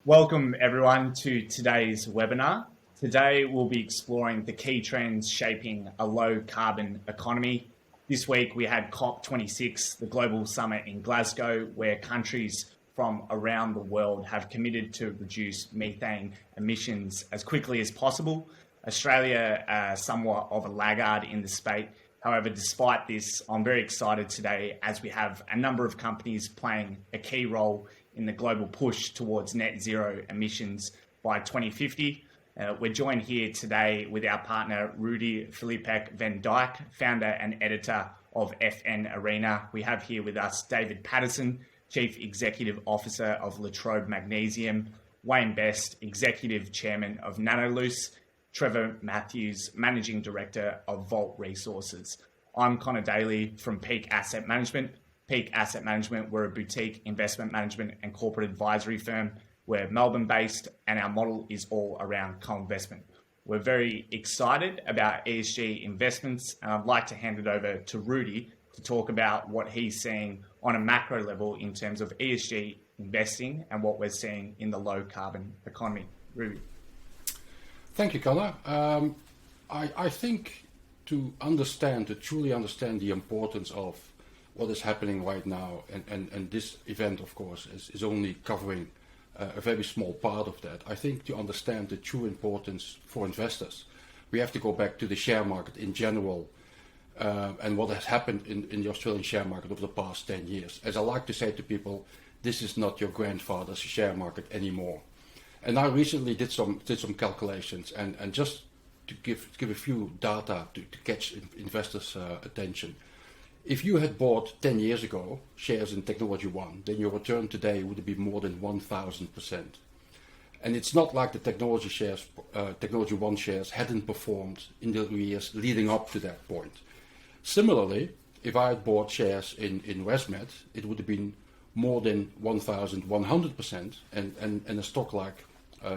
Welcome everyone to today's webinar. Today we'll be exploring the key trends shaping a low carbon economy. This week we had COP26, the global summit in Glasgow, where countries from around the world have committed to reduce methane emissions as quickly as possible. Australia, somewhat of a laggard in the space. However, despite this, I'm very excited today as we have a number of companies playing a key role in the global push towards net zero emissions by 2050. We're joined here today with our partner, Rudi Filapek-Vandyck, founder and editor of FNArena. We have here with us David Paterson, Chief Executive Officer of Trobe Magnesium, Wayne Best, Executive Chairman of Nanollose, Trevor Matthews, Managing Director of Vault Resources. I'm Conor Daley from Peak Asset Management. Peak Asset Management, we're a boutique investment management and corporate advisory firm. We're Melbourne-based and our model is all around co-investment. We're very excited about ESG investments, and I'd like to hand it over to Rudi to talk about what he's seeing on a macro level in terms of ESG investing and what we're seeing in the low carbon economy. Rudi. Thank you, Conor. I think to truly understand the importance of what is happening right now, and this event, of course, is only covering a very small part of that. I think to understand the true importance for investors, we have to go back to the share market in general and what has happened in the Australian share market over the past 10 years. As I like to say to people, this is not your grandfather's share market anymore. And I recently did some calculations and just to give a few data to catch investors' attention. If you had bought 10 years ago shares in Technology One, then your return today would be more than 1,000%. And it's not like the Technology One shares hadn't performed in the years leading up to that point. Similarly, if I had bought shares in ResMed, it would have been more than 1,100%, and a stock like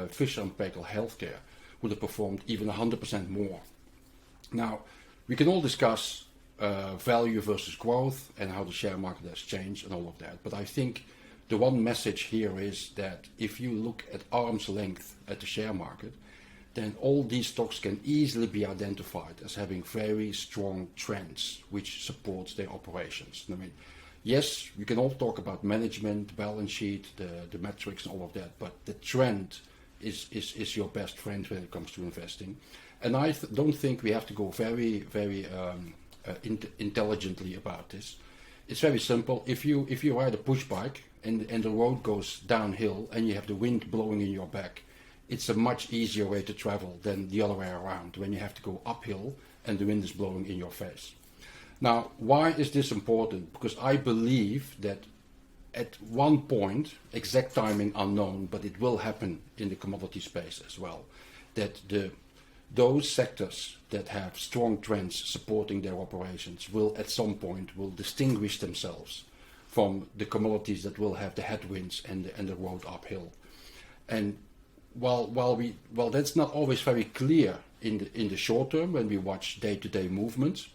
Fisher & Paykel Healthcare would have performed even 100% more. Now, we can all discuss value versus growth and how the share market has changed and all of that. But I think the one message here is that if you look at arm's length at the share market, then all these stocks can easily be identified as having very strong trends which supports their operations. I mean, yes, we can all talk about management, balance sheet, the metrics and all of that, but the trend is your best friend when it comes to investing. And I don't think we have to go very intelligently about this. It's very simple. If you ride a push bike and the road goes downhill and you have the wind blowing in your back, it's a much easier way to travel than the other way around when you have to go uphill and the wind is blowing in your face. Now, why is this important? Because I believe that at one point, exact timing unknown, but it will happen in the commodity space as well, that those sectors that have strong trends supporting their operations will at some point distinguish themselves from the commodities that will have the headwinds and the road uphill. And while that's not always very clear in the short term when we watch day-to-day movements,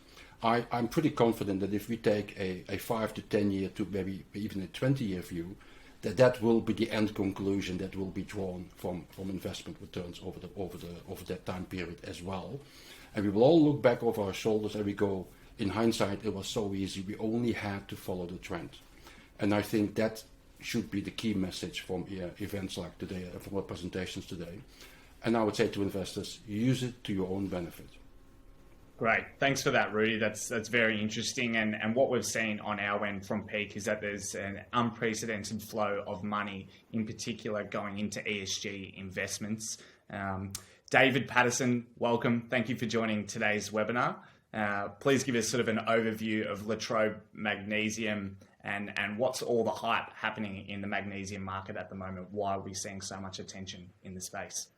I'm pretty confident that if we take a 5 to 10 year to maybe even a 20-year view, that will be the end conclusion that will be drawn from investment returns over that time period as well. And we will all look back over our shoulders and we go, in hindsight, it was so easy. We only had to follow the trend. And I think that should be the key message from events like today, from our presentations today. And I would say to investors, use it to your own benefit. Great. Thanks for that, Rudi. That's very interesting. And what we've seen on our end from Peak is that there's an unprecedented flow of money, in particular going into ESG investments. David Paterson, welcome. Thank you for joining today's webinar. Please give us sort of an overview of Latrobe Magnesium and what's all the hype happening in the magnesium market at the moment. Why are we seeing so much attention in the space?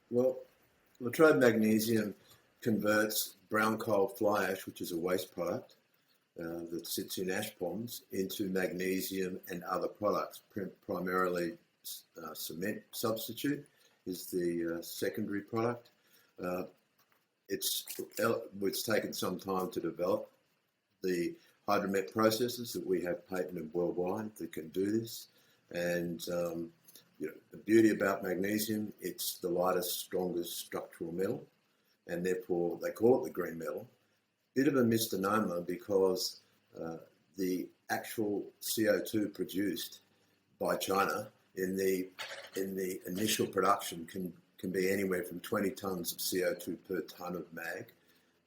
Well, Latrobe Magnesium converts brown coal fly ash, which is a waste product that sits in ash ponds, into magnesium and other products. Primarily cement substitute is the secondary product. It's taken some time to develop the hydromet processes that we have patented worldwide that can do this. And the beauty about magnesium, it's the lightest, strongest structural metal, and therefore they call it the green metal. Bit of a misnomer because the actual CO2 produced by China in the initial production can be anywhere from 20 tonnes of CO2 per tonne of mag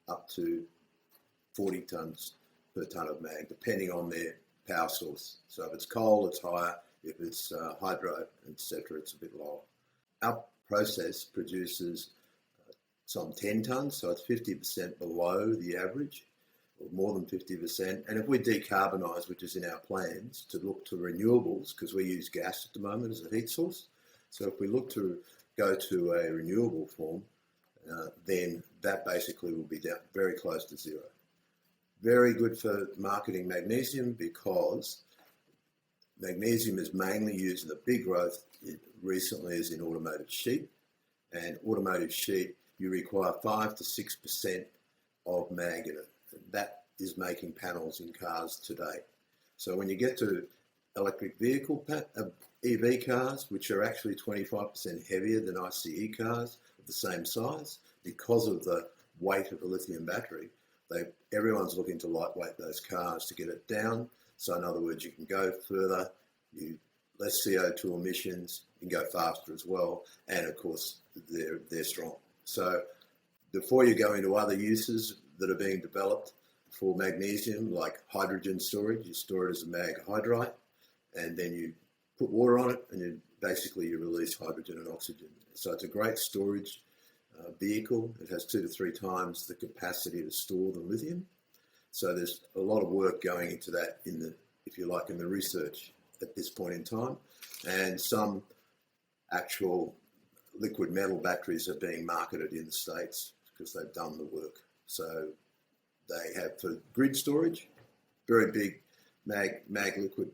up to 40 tonnes per tonne of mag, depending on their power source. So if it's coal, it's higher. If it's hydro, etc., it's a bit lower. Our process produces some 10 tonnes, so it's 50% below the average, or more than 50%. And if we decarbonise, which is in our plans, to look to renewables, because we use gas at the moment as a heat source, so if we look to go to a renewable form, then that basically will be down very close to zero. Very good for marketing magnesium because magnesium is mainly used in the big growth recently is in automotive sheet, and automotive sheet you require 5 to 6% of mag in it. And that is making panels in cars today. So when you get to electric vehicle EV cars, which are actually 25% heavier than ICE cars of the same size, because of the weight of a lithium battery, everyone's looking to lightweight those cars to get it down. So in other words, you can go further, less CO2 emissions, you can go faster as well, and of course they're strong. So before you go into other uses that are being developed for magnesium, like hydrogen storage, you store it as a mag hydride, and then you put water on it, and you release hydrogen and oxygen. So it's a great storage vehicle. It has 2 to 3 times the capacity to store the lithium. So there's a lot of work going into that in the research at this point in time. And some actual liquid metal batteries are being marketed in the States because they've done the work. So they have for grid storage, very big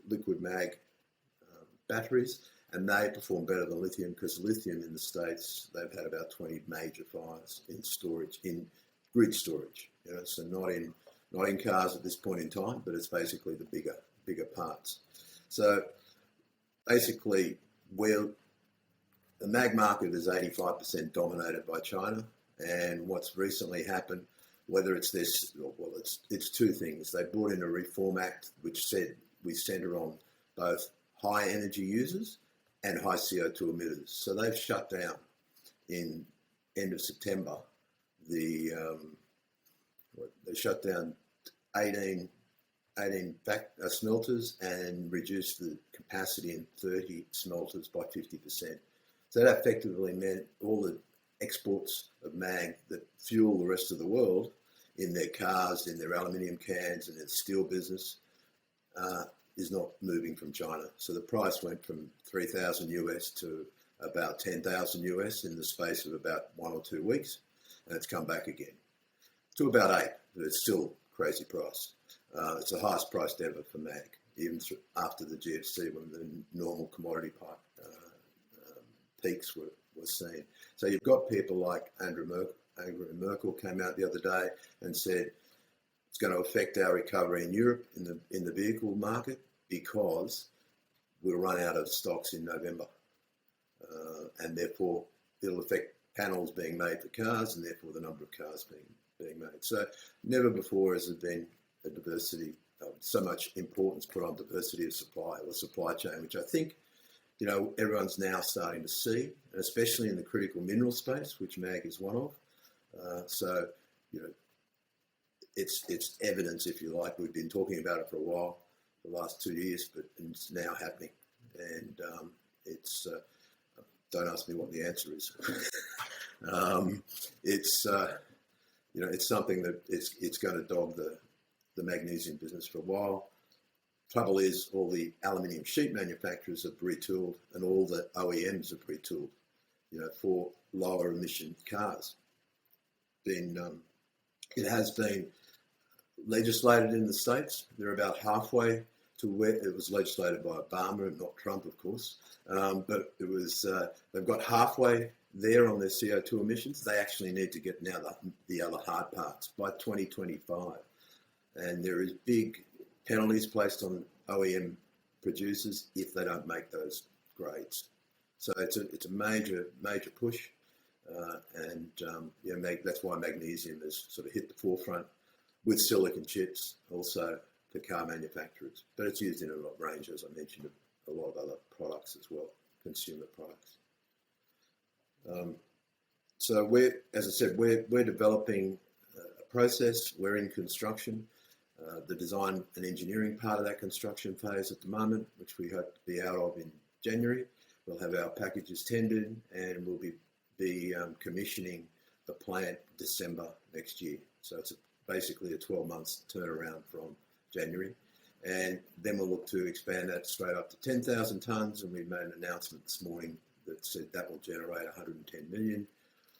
liquid mag batteries, and they perform better than lithium because lithium in the States, they've had about 20 major fires in storage, in grid storage. So not in cars at this point in time, but it's basically the bigger parts. So basically, the mag market is 85% dominated by China, and what's recently happened, whether it's this, well, it's two things. They brought in a Reform Act which said we centre on both high energy users and high CO2 emitters. So they've shut down in end of September. They shut down 18 smelters and reduced the capacity in 30 smelters by 50%. So that effectively meant all the exports of mag that fuel the rest of the world in their cars, in their aluminium cans, and in the steel business is not moving from China. So the price went from $3,000 US to about $10,000 US in the space of about 1 or 2 weeks, and it's come back again to about 8, but it's still a crazy price. It's the highest priced ever for mag, even after the GFC when the normal commodity peaks were seen. So you've got people like Angela Merkel came out the other day and said it's going to affect our recovery in Europe in the vehicle market because we'll run out of stocks in November, and therefore it'll affect panels being made for cars and therefore the number of cars being made. So never before has there been a diversity, so much importance put on diversity of supply or supply chain, which I think everyone's now starting to see, especially in the critical mineral space, which mag is one of. So it's evidence, if you like. We've been talking about it for a while, the last 2 years, but it's now happening. And it's don't ask me what the answer is. It's something that it's going to dog the magnesium business for a while. Trouble is, all the aluminium sheet manufacturers have retooled, and all the OEMs have retooled, for lower emission cars. It has been legislated in the States. They're about halfway to where it was legislated by Obama and not Trump, of course. But it was they've got halfway there on their CO2 emissions. They actually need to get now the other hard parts by 2025, and there is big penalties placed on OEM producers if they don't make those grades. So it's a major push, and that's why magnesium has sort of hit the forefront with silicon chips, also for car manufacturers. But it's used in a range, as I mentioned, a lot of other products as well, consumer products. So as I said, we're developing a process. We're in construction. The design and engineering part of that construction phase at the moment, which we hope to be out of in January. We'll have our packages tendered, and we'll be commissioning the plant December next year. So it's basically a 12 months turnaround from January. And then we'll look to expand that straight up to 10,000 tonnes. And we made an announcement this morning that said that will generate 110 million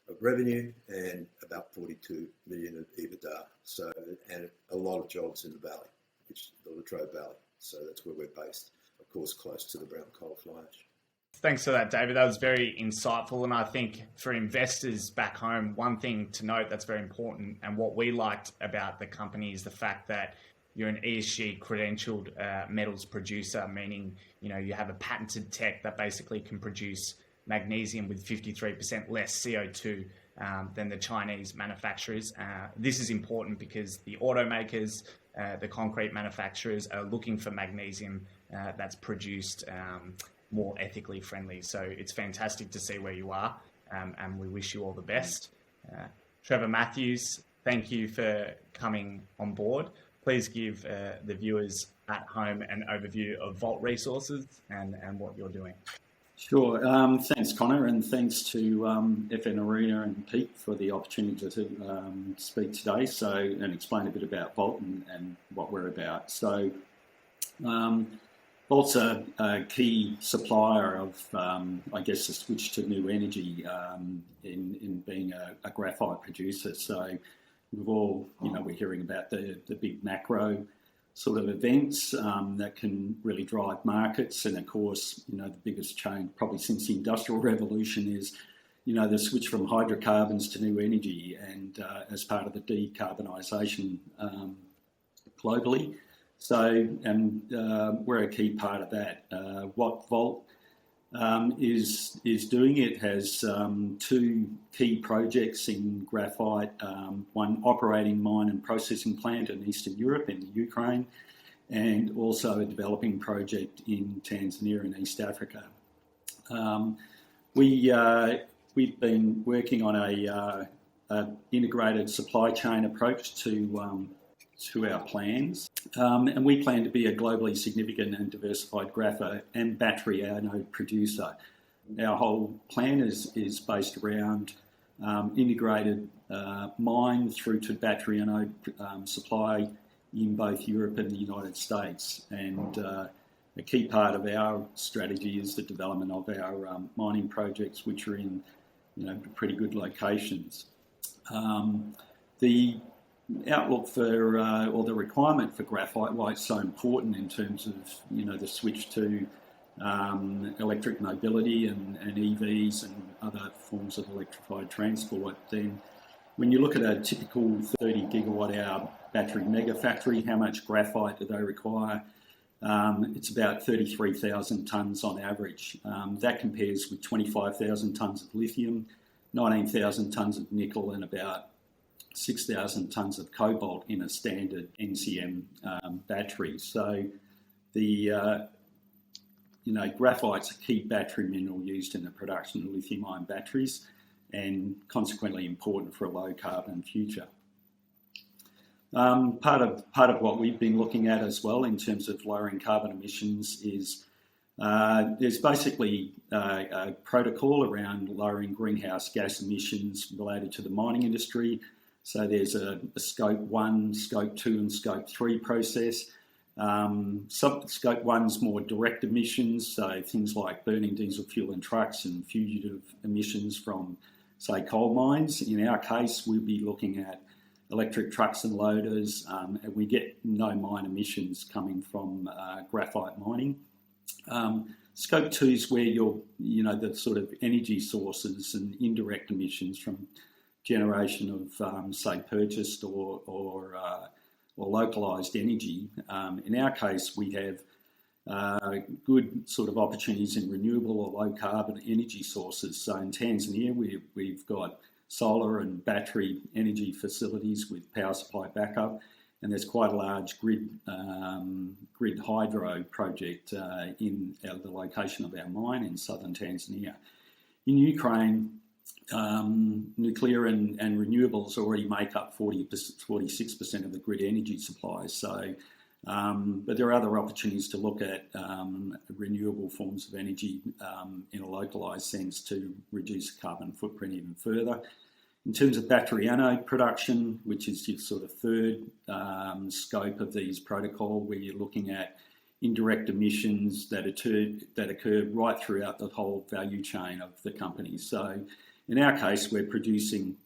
of revenue and about 42 million of EBITDA. So, and a lot of jobs in the valley, which the Latrobe Valley. So that's where we're based, of course, close to the brown coal fly ash. Thanks for that, David. That was very insightful. And I think for investors back home, one thing to note that's very important, and what we liked about the company, is the fact that you're an ESG credentialed metals producer, meaning, you have a patented tech that basically can produce magnesium with 53% less CO2 than the Chinese manufacturers. This is important because the automakers, the concrete manufacturers are looking for magnesium that's produced more ethically friendly. So it's fantastic to see where you are, and we wish you all the best. Trevor Matthews, thank you for coming on board. Please give the viewers at home an overview of Vault Resources and what you're doing. Sure. Thanks, Conor, and thanks to FNArena and Pete for the opportunity to speak today and explain a bit about Vault and what we're about. So Vault's a key supplier of, a switch to new energy in being a graphite producer. So we've all, we're hearing about the big macro sort of events that can really drive markets. And of course, the biggest change probably since the Industrial Revolution is, the switch from hydrocarbons to new energy, and as part of the decarbonisation globally. So, and we're a key part of that. What Vault is doing, it has two key projects in graphite, one operating mine and processing plant in Eastern Europe in Ukraine, and also a developing project in Tanzania in East Africa. We've been working on a integrated supply chain approach to our plans, and we plan to be a globally significant and diversified graphite and battery anode producer. Our whole plan is based around integrated mine through to battery anode supply in both Europe and the United States. And a key part of our strategy is the development of our mining projects, which are in pretty good locations. The outlook for or the requirement for graphite, why it's so important in terms of the switch to electric mobility and EVs and other forms of electrified transport. Then when you look at a typical 30 gigawatt hour battery mega factory, how much graphite do they require? It's about 33,000 tonnes on average. That compares with 25,000 tonnes of lithium, 19,000 tonnes of nickel, and about 6,000 tonnes of cobalt in a standard NCM battery. So the graphite's a key battery mineral used in the production of lithium-ion batteries, and consequently important for a low carbon future. Part of what we've been looking at as well in terms of lowering carbon emissions is there's basically a protocol around lowering greenhouse gas emissions related to the mining industry. So there's a Scope 1, Scope 2 and Scope 3 process. Scope 1's more direct emissions, so things like burning diesel fuel in trucks and fugitive emissions from, say, coal mines. In our case, we'll be looking at electric trucks and loaders, and we get no mine emissions coming from graphite mining. Scope 2 is where the sort of energy sources and indirect emissions from generation of, say, purchased or localised energy. In our case, we have good sort of opportunities in renewable or low carbon energy sources. So in Tanzania, we've got solar and battery energy facilities with power supply backup, and there's quite a large grid hydro project in the location of our mine in southern Tanzania. In Ukraine, nuclear and renewables already make up 46% of the grid energy supply. So, but there are other opportunities to look at renewable forms of energy in a localised sense to reduce carbon footprint even further. In terms of battery anode production, which is your sort of third scope of these protocol, where you're looking at indirect emissions that occur right throughout the whole value chain of the company. So in our case, we're producing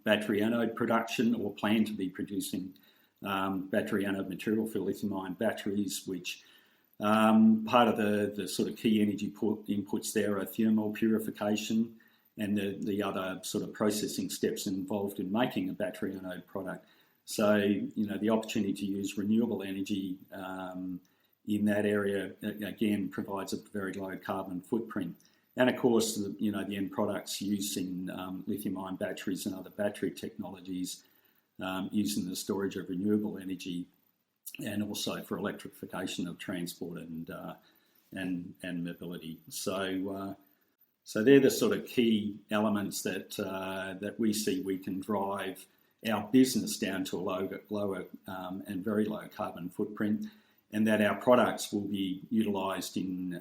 battery anode production, or plan to be producing battery anode material for lithium-ion batteries, which part of the sort of key energy inputs there are thermal purification and the other sort of processing steps involved in making a battery anode product. So, you know, the opportunity to use renewable energy in that area, again, provides a very low carbon footprint. And of course, you know, the end products used in lithium-ion batteries and other battery technologies using the storage of renewable energy, and also for electrification of transport and mobility. So they're the sort of key elements that we see we can drive our business down to a lower and very low carbon footprint, and that our products will be utilised in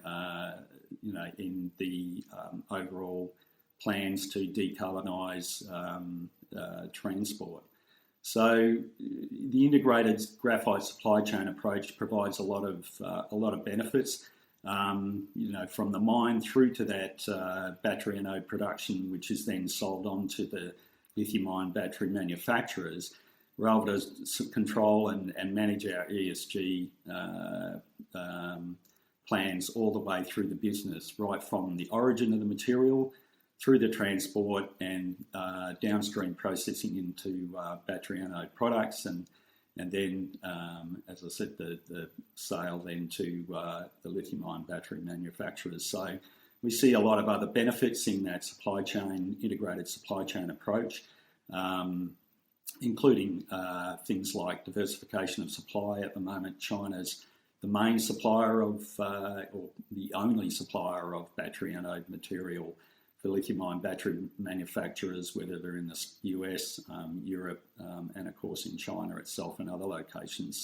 in the overall plans to decarbonise transport. So the integrated graphite supply chain approach provides a lot of benefits. From the mine through to that battery anode production, which is then sold on to the lithium-ion battery manufacturers. We're able to control and manage our ESG plans all the way through the business, right from the origin of the material through the transport and downstream processing into battery anode products, and then, as I said, the sale then to the lithium-ion battery manufacturers. So we see a lot of other benefits in that supply chain, integrated supply chain approach, including things like diversification of supply. At the moment, China's the main supplier of, or the only supplier of battery anode material for lithium-ion battery manufacturers, whether they're in the US, Europe, and of course in China itself and other locations.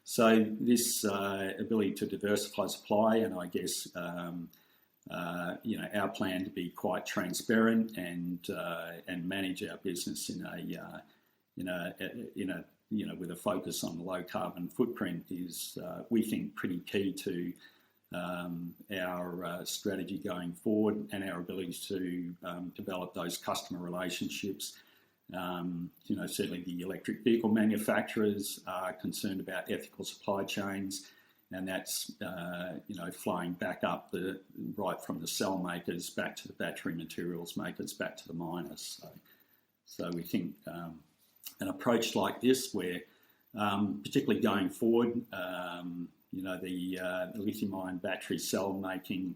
So this ability to diversify supply, and I guess our plan to be quite transparent and manage our business with a focus on the low carbon footprint is, we think, pretty key to our strategy going forward, and our ability to develop those customer relationships. Certainly the electric vehicle manufacturers are concerned about ethical supply chains, and that's flowing back up right from the cell makers back to the battery materials makers back to the miners. So we think an approach like this, where particularly going forward, the lithium-ion battery cell making,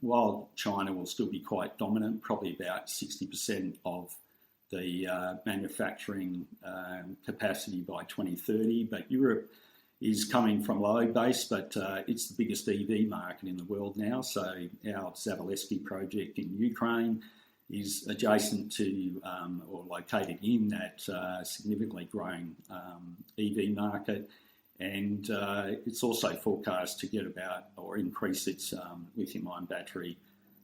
while China will still be quite dominant, probably about 60% of the manufacturing capacity by 2030, but Europe is coming from low base, but it's the biggest EV market in the world now. So our Zavaleski project in Ukraine is adjacent to or located in that significantly growing EV market. And it's also forecast to get about, or increase its lithium-ion battery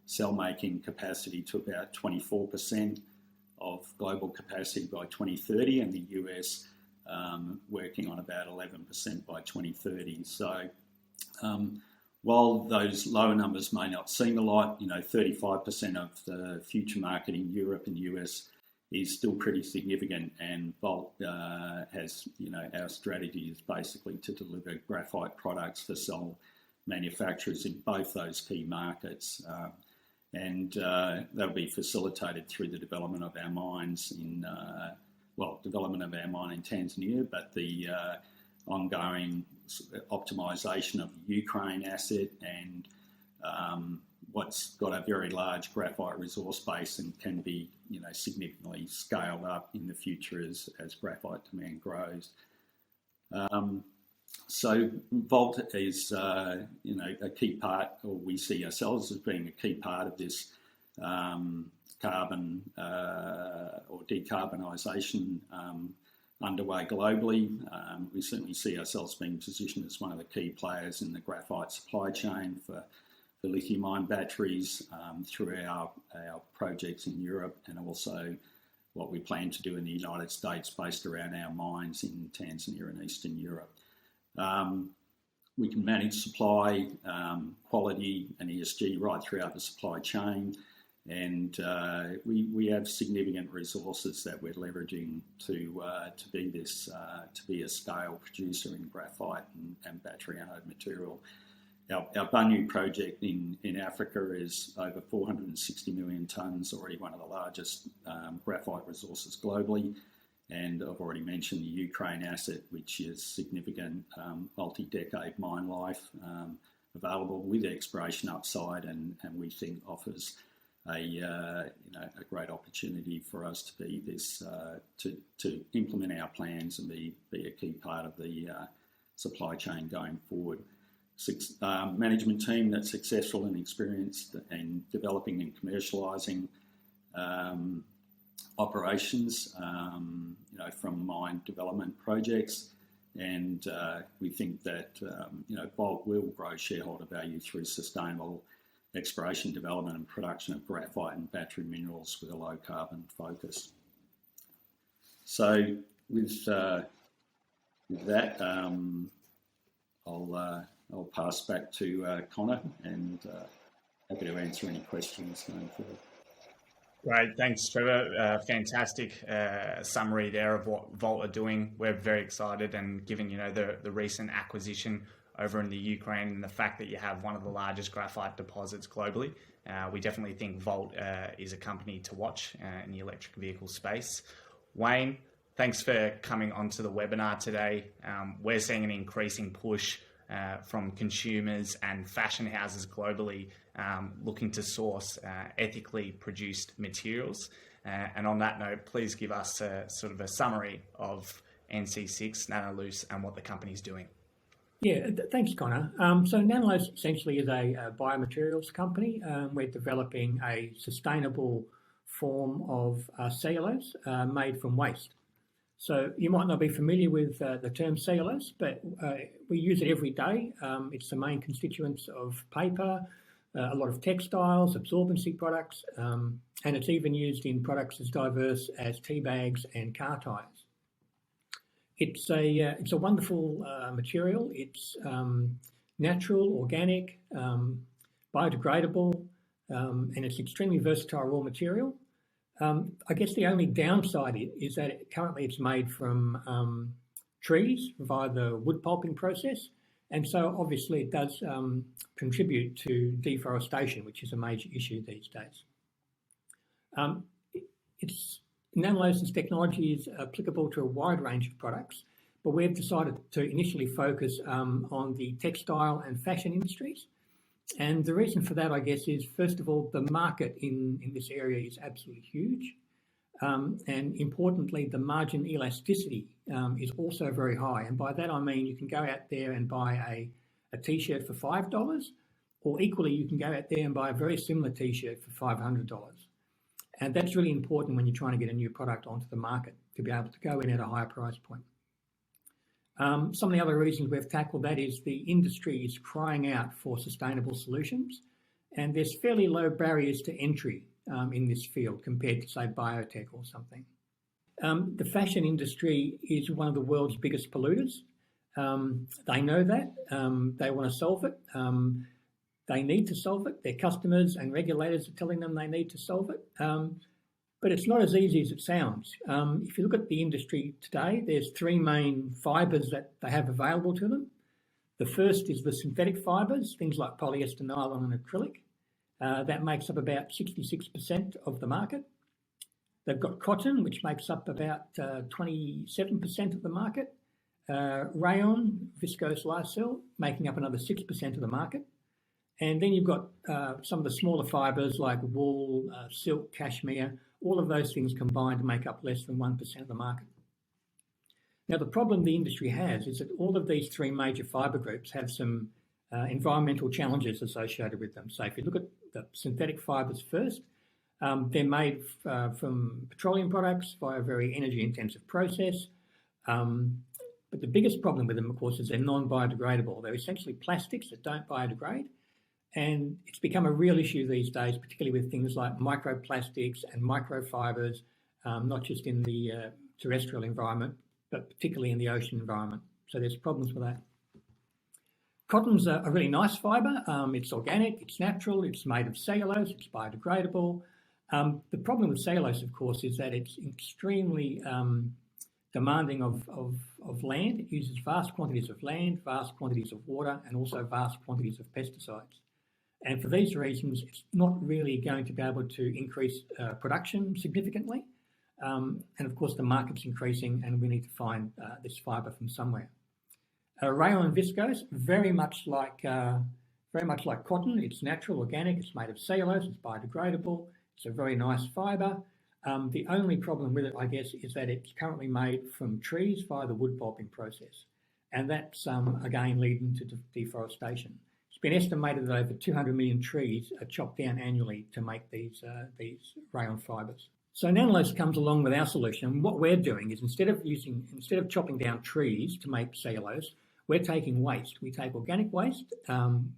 cell making capacity to about 24% of global capacity by 2030, and the US working on about 11% by 2030. So while those lower numbers may not seem a lot, 35% of the future market in Europe and US is still pretty significant, and Volt has, our strategy is basically to deliver graphite products for cell manufacturers in both those key markets, and that'll be facilitated through the development of our mines in, development of our mine in Tanzania, but the ongoing optimisation of the Ukraine asset and what's got a very large graphite resource base and can be, significantly scaled up in the future as graphite demand grows. So Volt is, a key part, or we see ourselves as being a key part of this carbon or decarbonisation underway globally. We certainly see ourselves being positioned as one of the key players in the graphite supply chain for lithium-ion batteries through our projects in Europe, and also what we plan to do in the United States based around our mines in Tanzania and Eastern Europe. We can manage supply, quality and ESG right throughout the supply chain, and we have significant resources that we're leveraging to be a scale producer in graphite and battery anode material. Our Banyu project in Africa is over 460 million tonnes, already one of the largest graphite resources globally. And I've already mentioned the Ukraine asset, which is significant multi-decade mine life, available with exploration upside, and we think offers a great opportunity for us to be this to implement our plans and be a key part of the supply chain going forward. Management team that's successful and experienced in developing and commercialising operations, from mine development projects, and we think that Volt will grow shareholder value through sustainable exploration, development, and production of graphite and battery minerals with a low carbon focus. So with that, I'll pass back to Conor, and happy to answer any questions going forward. Great, thanks, Trevor. Fantastic summary there of what Volt are doing. We're very excited, and given the recent acquisition over in the Ukraine and the fact that you have one of the largest graphite deposits globally, we definitely think Volt is a company to watch in the electric vehicle space. Wayne, thanks for coming onto the webinar today. We're seeing an increasing push from consumers and fashion houses globally looking to source ethically produced materials. And on that note, please give us sort of a summary of NC6 Nanollose and what the company's doing. Yeah, thanks, Conor. So Nanollose essentially is a biomaterials company. We're developing a sustainable form of cellulose made from waste. So you might not be familiar with the term cellulose, but we use it every day. It's the main constituents of paper, a lot of textiles, absorbency products, and it's even used in products as diverse as tea bags and car tyres. It's a wonderful material. It's natural, organic, biodegradable, and it's extremely versatile raw material. I guess the only downside is that currently it's made from trees via the wood pulping process, and so obviously it does contribute to deforestation, which is a major issue these days. Nanollose technology is applicable to a wide range of products, but we've decided to initially focus on the textile and fashion industries. And the reason for that, I guess, is first of all, the market in this area is absolutely huge. And importantly, the margin elasticity is also very high. And by that, I mean, you can go out there and buy a t-shirt for $5, or equally, you can go out there and buy a very similar t-shirt for $500. And that's really important when you're trying to get a new product onto the market, to be able to go in at a higher price point. Some of the other reasons we've tackled that is the industry is crying out for sustainable solutions, and there's fairly low barriers to entry in this field compared to, say, biotech or something. The fashion industry is one of the world's biggest polluters. They know that. They want to solve it. They need to solve it. Their customers and regulators are telling them they need to solve it. But it's not as easy as it sounds. If you look at the industry today, there's three main fibres that they have available to them. The first is the synthetic fibres, things like polyester, nylon and acrylic. That makes up about 66% of the market. They've got cotton, which makes up about 27% of the market. Rayon, viscose lyocell, making up another 6% of the market. And then you've got some of the smaller fibres like wool, silk, cashmere, all of those things combined to make up less than 1% of the market. Now, the problem the industry has is that all of these three major fibre groups have some environmental challenges associated with them. So if you look at the synthetic fibres first, they're made from petroleum products via a very energy-intensive process. But the biggest problem with them, of course, is they're non-biodegradable. They're essentially plastics that don't biodegrade. And it's become a real issue these days, particularly with things like microplastics and microfibers, not just in the terrestrial environment, but particularly in the ocean environment. So there's problems with that. Cotton's a really nice fibre. It's organic, it's natural, it's made of cellulose, it's biodegradable. The problem with cellulose, of course, is that it's extremely demanding of land. It uses vast quantities of land, vast quantities of water, and also vast quantities of pesticides. And for these reasons, it's not really going to be able to increase production significantly. And of course, the market's increasing, and we need to find this fibre from somewhere. Rayon and viscose, very much like cotton. It's natural, organic. It's made of cellulose. It's biodegradable. It's a very nice fibre. The only problem with it, I guess, is that it's currently made from trees via the wood pulping process, and that's again leading to deforestation. It's been estimated that over 200 million trees are chopped down annually to make these rayon fibres. So Nanollose comes along with our solution. And what we're doing is instead of chopping down trees to make cellulose, we're taking waste. We take organic waste,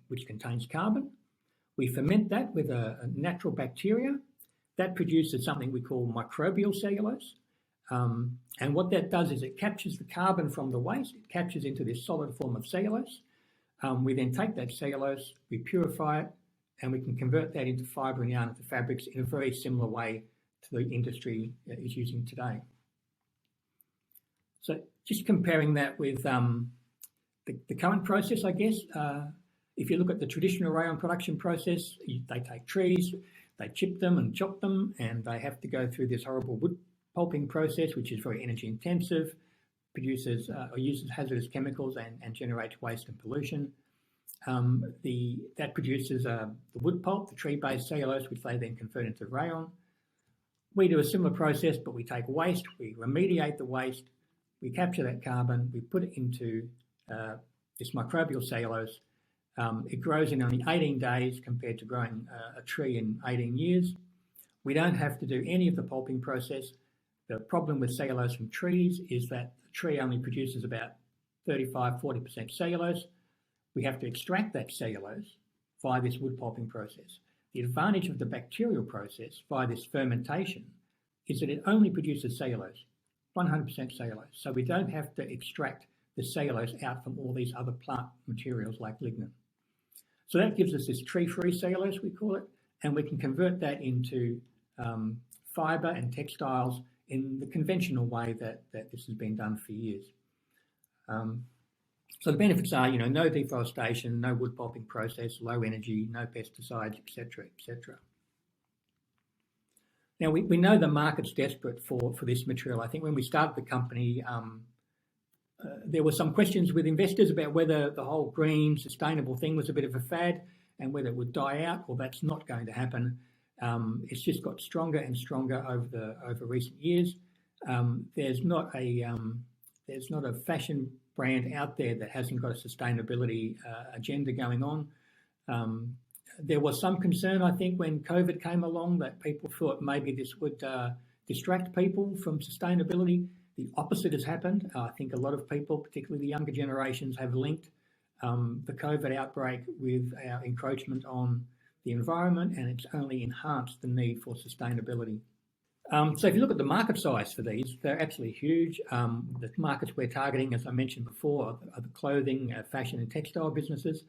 which contains carbon. We ferment that with a natural bacteria. That produces something we call microbial cellulose. And what that does is it captures the carbon from the waste. It captures into this solid form of cellulose. We then take that cellulose, we purify it, and we can convert that into fibre and yarn into fabrics in a very similar way to the industry is using today. So just comparing that with the current process, I guess, if you look at the traditional rayon production process, they take trees, they chip them and chop them, and they have to go through this horrible wood pulping process, which is very energy intensive, produces or uses hazardous chemicals and generates waste and pollution. That produces the wood pulp, the tree-based cellulose, which they then convert into rayon. We do a similar process, but we take waste, we remediate the waste, we capture that carbon, we put it into this microbial cellulose. It grows in only 18 days compared to growing a tree in 18 years. We don't have to do any of the pulping process. The problem with cellulose from trees is that the tree only produces about 35-40% cellulose. We have to extract that cellulose via this wood pulping process. The advantage of the bacterial process via this fermentation is that it only produces cellulose, 100% cellulose. So we don't have to extract the cellulose out from all these other plant materials like lignin. So that gives us this tree-free cellulose, we call it, and we can convert that into fibre and textiles in the conventional way that this has been done for years. So the benefits are, no deforestation, no wood pulping process, low energy, no pesticides, etc., etc. Now, we know the market's desperate for this material. I think when we started the company, there were some questions with investors about whether the whole green, sustainable thing was a bit of a fad and whether it would die out. Well, that's not going to happen. It's just got stronger and stronger over recent years. There's not a fashion brand out there that hasn't got a sustainability agenda going on. There was some concern, I think, when COVID came along that people thought maybe this would distract people from sustainability. The opposite has happened. I think a lot of people, particularly the younger generations, have linked the COVID outbreak with our encroachment on the environment, and it's only enhanced the need for sustainability. So if you look at the market size for these, they're absolutely huge. The markets we're targeting, as I mentioned before, are the clothing, fashion and textile businesses.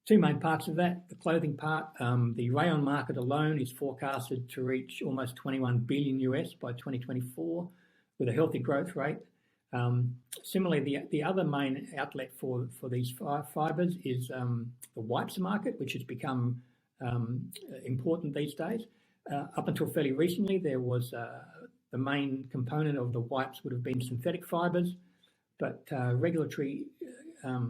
Two main parts of that. The clothing part, the rayon market alone is forecasted to reach almost $21 billion US by 2024 with a healthy growth rate. Similarly, the other main outlet for these fibres is the wipes market, which has become important these days. Up until fairly recently, there was the main component of the wipes would have been synthetic fibres, but regulatory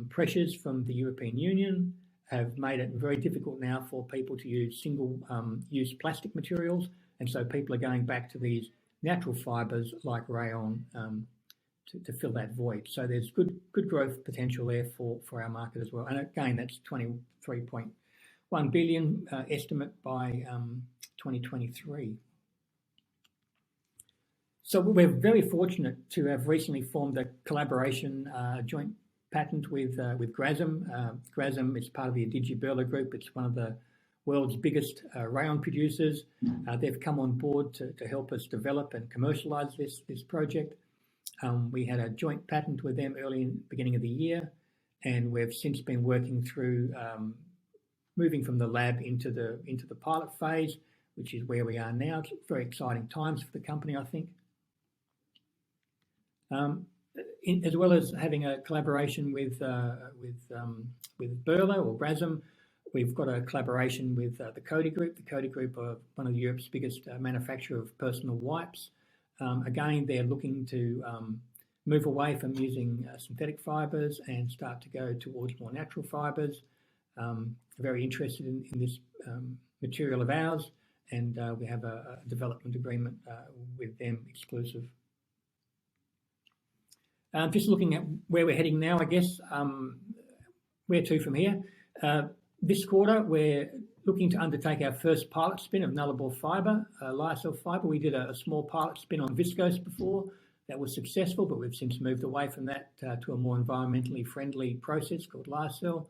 pressures from the European Union have made it very difficult now for people to use single-use plastic materials, and so people are going back to these natural fibres like rayon to fill that void. So there's good growth potential there for our market as well. And again, that's 23.1 billion estimate by 2023. So we're very fortunate to have recently formed a collaboration joint patent with Grasm. Grasm is part of the Digi-Berla group. It's one of the world's biggest rayon producers. They've come on board to help us develop and commercialise this project. We had a joint patent with them early in the beginning of the year, and we've since been working through moving from the lab into the pilot phase, which is where we are now. It's very exciting times for the company, I think. As well as having a collaboration with Berla or Grasm, we've got a collaboration with the Coty Group. The Coty Group are one of Europe's biggest manufacturer of personal wipes. Again, they're looking to move away from using synthetic fibres and start to go towards more natural fibres. Very interested in this material of ours, and we have a development agreement with them exclusive. Just looking at where we're heading now, I guess, where to from here. This quarter, we're looking to undertake our first pilot spin of nullable fibre, lyocell fibre. We did a small pilot spin on viscose before. That was successful, but we've since moved away from that to a more environmentally friendly process called lyocell.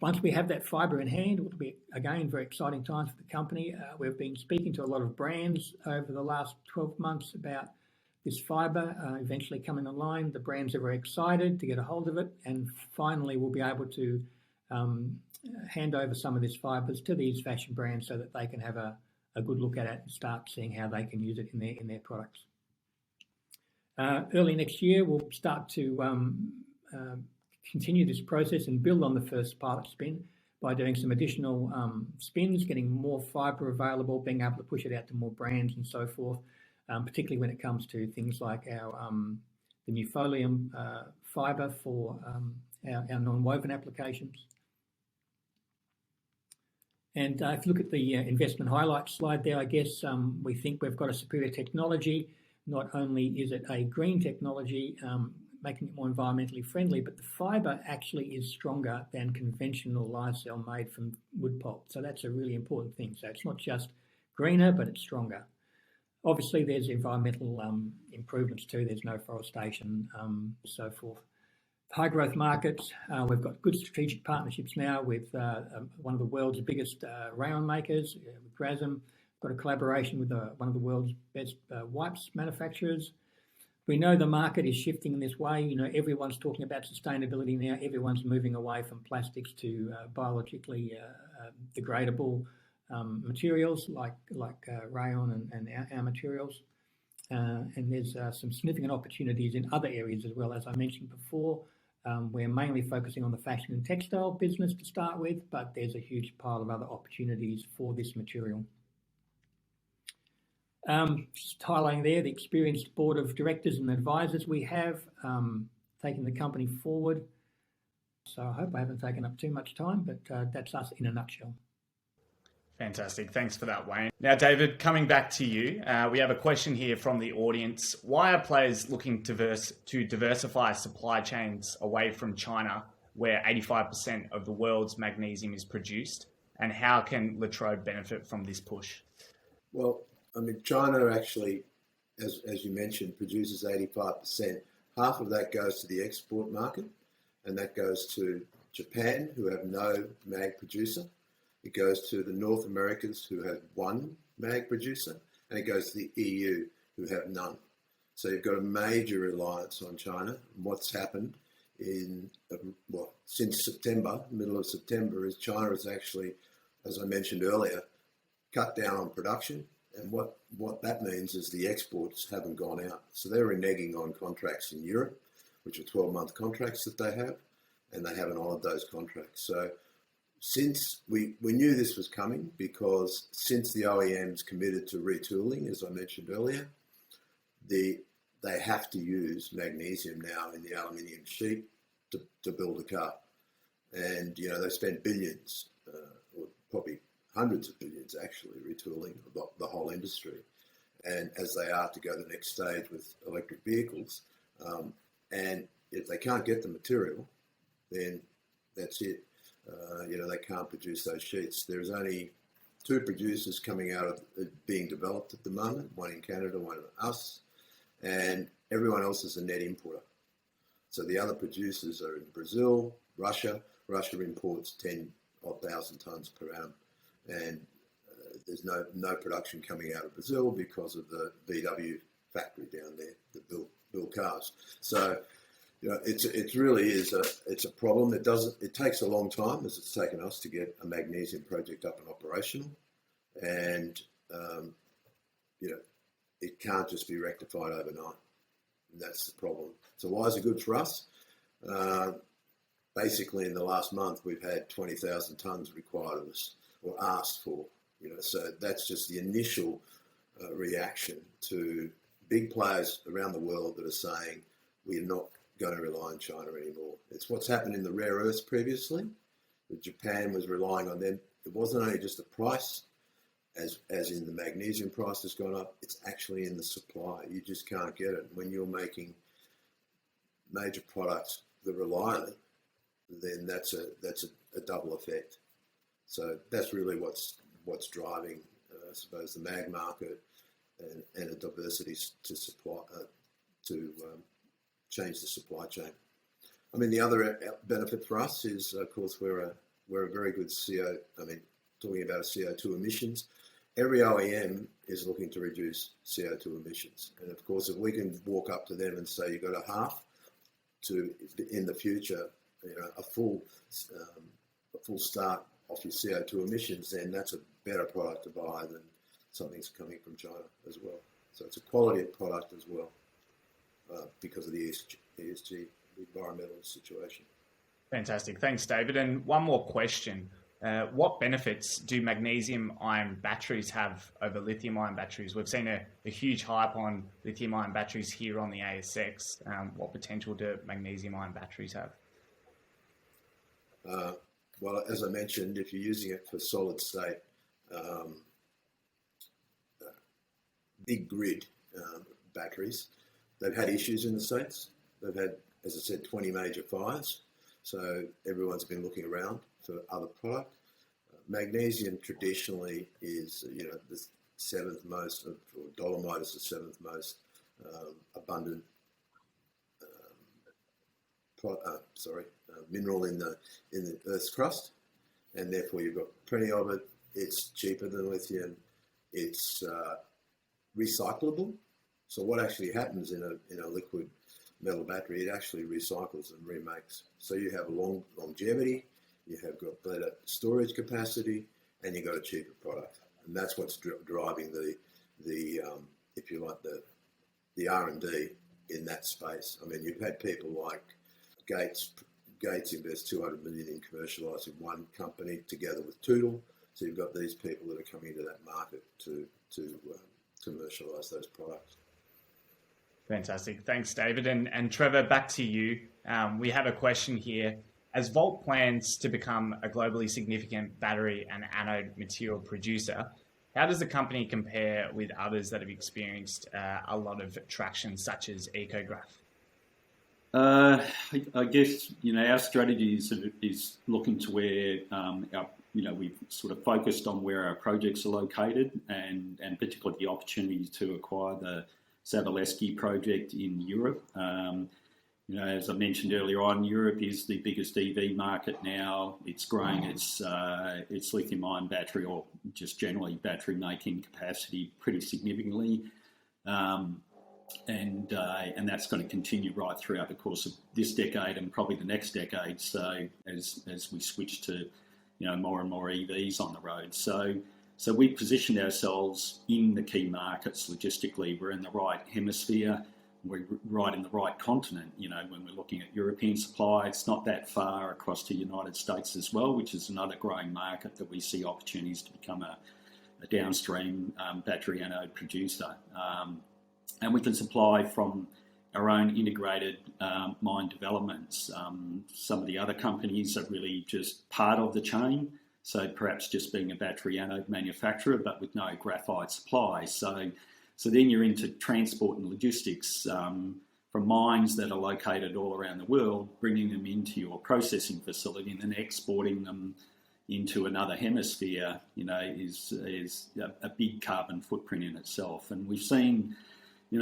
Once we have that fibre in hand, it will be, again, very exciting times for the company. We've been speaking to a lot of brands over the last 12 months about this fibre eventually coming online. The brands are very excited to get a hold of it, and finally we'll be able to hand over some of these fibres to these fashion brands so that they can have a good look at it and start seeing how they can use it in their products. Early next year, we'll start to continue this process and build on the first pilot spin by doing some additional spins, getting more fibre available, being able to push it out to more brands and so forth, particularly when it comes to things like our the new Folium fibre for our non-woven applications. And if you look at the investment highlights slide there, I guess we think we've got a superior technology. Not only is it a green technology, making it more environmentally friendly, but the fibre actually is stronger than conventional lyocell made from wood pulp. So that's a really important thing. So it's not just greener, but it's stronger. Obviously, there's environmental improvements too. There's no forestation, so forth. High growth markets. We've got good strategic partnerships now with one of the world's biggest rayon makers, with Grasm. Got a collaboration with one of the world's best wipes manufacturers. We know the market is shifting in this way. You know, everyone's talking about sustainability now. Everyone's moving away from plastics to biologically degradable materials like rayon and our materials. And there's some significant opportunities in other areas as well. As I mentioned before, we're mainly focusing on the fashion and textile business to start with, but there's a huge pile of other opportunities for this material. Just highlighting there the experienced board of directors and advisors we have taking the company forward. So I hope I haven't taken up too much time, but that's us in a nutshell. Fantastic. Thanks for that, Wayne. Now, David, coming back to you, we have a question here from the audience. Why are players looking to diversify supply chains away from China, where 85% of the world's magnesium is produced? And how can Latrobe benefit from this push? Well, I mean, China actually, as you mentioned, produces 85%. Half of that goes to the export market, and that goes to Japan, who have no mag producer. It goes to the North Americans, who have one mag producer, and it goes to the EU, who have none. So you've got a major reliance on China. And what's happened since September, middle of September, is China has actually, as I mentioned earlier, cut down on production. And what that means is the exports haven't gone out. So they're reneging on contracts in Europe, which are 12-month contracts that they have, and they haven't honoured those contracts. So since we knew this was coming, because since the OEMs committed to retooling, as I mentioned earlier, the they have to use magnesium now in the aluminium sheet to build a car. And, they spend billions, or probably hundreds of billions actually, retooling the whole industry. And as they are to go to the next stage with electric vehicles, and if they can't get the material, then that's it. They can't produce those sheets. There's only 2 producers coming out of being developed at the moment, one in Canada, one in us, and everyone else is a net importer. So the other producers are in Brazil, Russia. Russia imports 10,000 tonnes per annum, and there's no production coming out of Brazil because of the VW factory down there that build cars. So, it really is a problem. It takes a long time, as it's taken us to get a magnesium project up and operational, and it can't just be rectified overnight, and that's the problem. So why is it good for us? Basically, in the last month, we've had 20,000 tonnes required of us or asked for. So that's just the initial reaction to big players around the world that are saying we're not going to rely on China anymore. It's what's happened in the rare earths previously. Japan was relying on them. It wasn't only just the price, as in the magnesium price has gone up, it's actually in the supply. You just can't get it. When you're making major products that rely on it, then that's a double effect. So that's really what's driving, I suppose, the mag market and a diversity to supply to change the supply chain. I mean, the other benefit for us is, of course, we're a very good talking about CO2 emissions. Every OEM is looking to reduce CO2 emissions, and of course, if we can walk up to them and say you've got a half to in the future, a full start off your CO2 emissions, then that's a better product to buy than something's coming from China as well. So it's a quality of product as well because of the ESG, the environmental situation. Fantastic. Thanks, David. And one more question. What benefits do magnesium-ion batteries have over lithium-ion batteries? We've seen a huge hype on lithium-ion batteries here on the ASX. What potential do magnesium-ion batteries have? Well, as I mentioned, if you're using it for solid state, big grid batteries, they've had issues in the States. They've had, as I said, 20 major fires. So everyone's been looking around for other product. Magnesium traditionally is, the 7th most, or dolomite is the 7th most abundant mineral in the Earth's crust, and therefore you've got plenty of it. It's cheaper than lithium. It's recyclable. So what actually happens in a liquid metal battery, it actually recycles and remakes. So you have longevity, you have got better storage capacity, and you've got a cheaper product. And that's what's driving the if you like, the R&D in that space. I mean, you've had people like Gates invest 200 million in commercialising one company together with Tootle. So you've got these people that are coming into that market to commercialise those products. Fantastic. Thanks, David. And Trevor, back to you. We have a question here. As Volt plans to become a globally significant battery and anode material producer, how does the company compare with others that have experienced a lot of traction, such as EcoGraph? I guess, our strategy is looking to where we've sort of focused on where our projects are located, and particularly the opportunity to acquire the Savaleski project in Europe. As I mentioned earlier on, Europe is the biggest EV market now. It's growing its lithium-ion battery, or just generally battery making capacity, pretty significantly. And that's going to continue right throughout the course of this decade and probably the next decade. So as we switch to more and more EVs on the road, so we positioned ourselves in the key markets logistically. We're in the right hemisphere. We're right in the right continent. When we're looking at European supply, it's not that far across to the United States as well, which is another growing market that we see opportunities to become a downstream battery anode producer. and we can supply from our own integrated mine developments. Some of the other companies are really just part of the chain, so perhaps just being a battery anode manufacturer, but with no graphite supply. So then you're into transport and logistics from mines that are located all around the world, bringing them into your processing facility and then exporting them into another hemisphere, is a big carbon footprint in itself. And we've seen,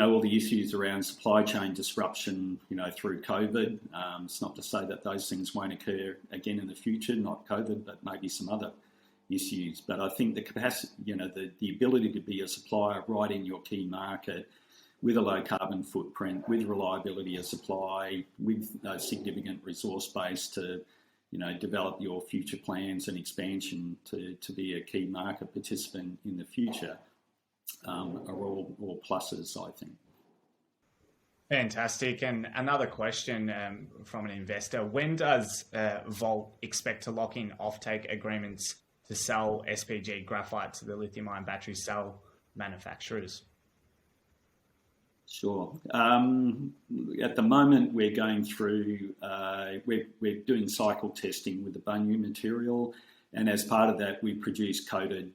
all the issues around supply chain disruption, through COVID. It's not to say that those things won't occur again in the future, not COVID, but maybe some other issues. But I think the capacity, the ability to be a supplier right in your key market with a low carbon footprint, with reliability of supply, with a significant resource base to, develop your future plans and expansion to be a key market participant in the future, are all pluses, I think. Fantastic. And another question from an investor: when does Volt expect to lock in offtake agreements to sell SPG graphite to the lithium-ion battery cell manufacturers? Sure. At the moment, we're going through, we're doing cycle testing with the Bunyu material, and as part of that, we produce coated,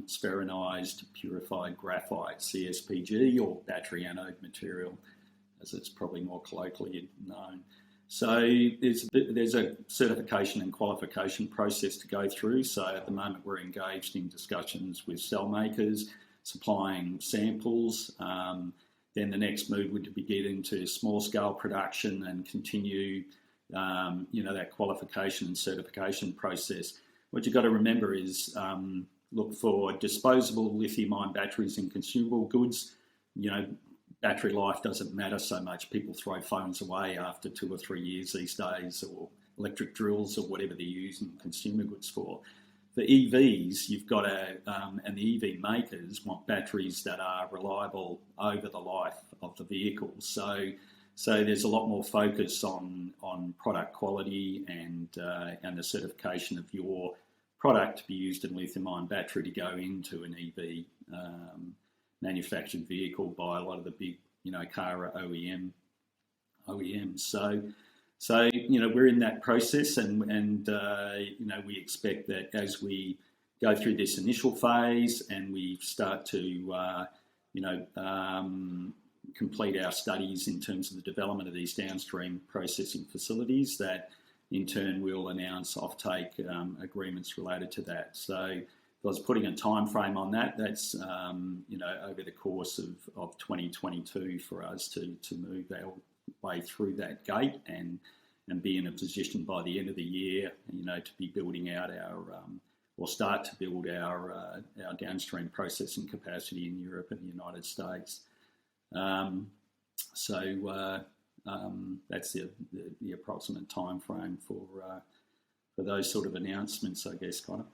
spheronized, purified graphite, CSPG, or battery anode material, as it's probably more colloquially known. So there's a certification and qualification process to go through. So at the moment, we're engaged in discussions with cell makers, supplying samples. Then the next move would be get into small-scale production and continue, that qualification and certification process. What you've got to remember is look for disposable lithium-ion batteries and consumable goods. Battery life doesn't matter so much. People throw phones away after 2 or 3 years these days, or electric drills, or whatever they're using consumer goods for. For EVs, you've got to, and the EV makers want batteries that are reliable over the life of the vehicle. So there's a lot more focus on product quality and the certification of your product to be used in lithium-ion battery to go into an EV manufactured vehicle by a lot of the big, car OEMs. So we're in that process, and we expect that as we go through this initial phase and we start to complete our studies in terms of the development of these downstream processing facilities, that in turn we'll announce offtake agreements related to that. So if I was putting a time frame on that, that's over the course of 2022 for us to move our way through that gate and be in a position by the end of the year, to be building out or start to build our downstream processing capacity in Europe and the United States. That's the approximate time frame for those sort of announcements, I guess, Conor.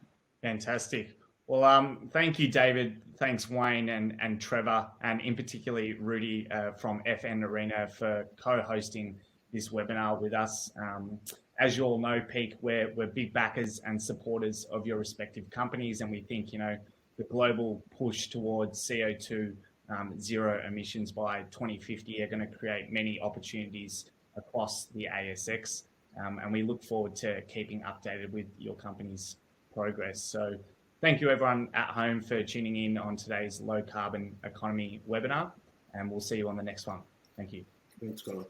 Fantastic. Well, thank you, David. Thanks, Wayne and Trevor, and in particularly Rudi from FNArena for co-hosting this webinar with us. As you all know, Peak, we're big backers and supporters of your respective companies, and we think, the global push towards CO2 zero emissions by 2050 are going to create many opportunities across the ASX, and we look forward to keeping updated with your company's progress. So thank you everyone at home for tuning in on today's low carbon economy webinar, and we'll see you on the next one. Thank you. Thanks, Conor.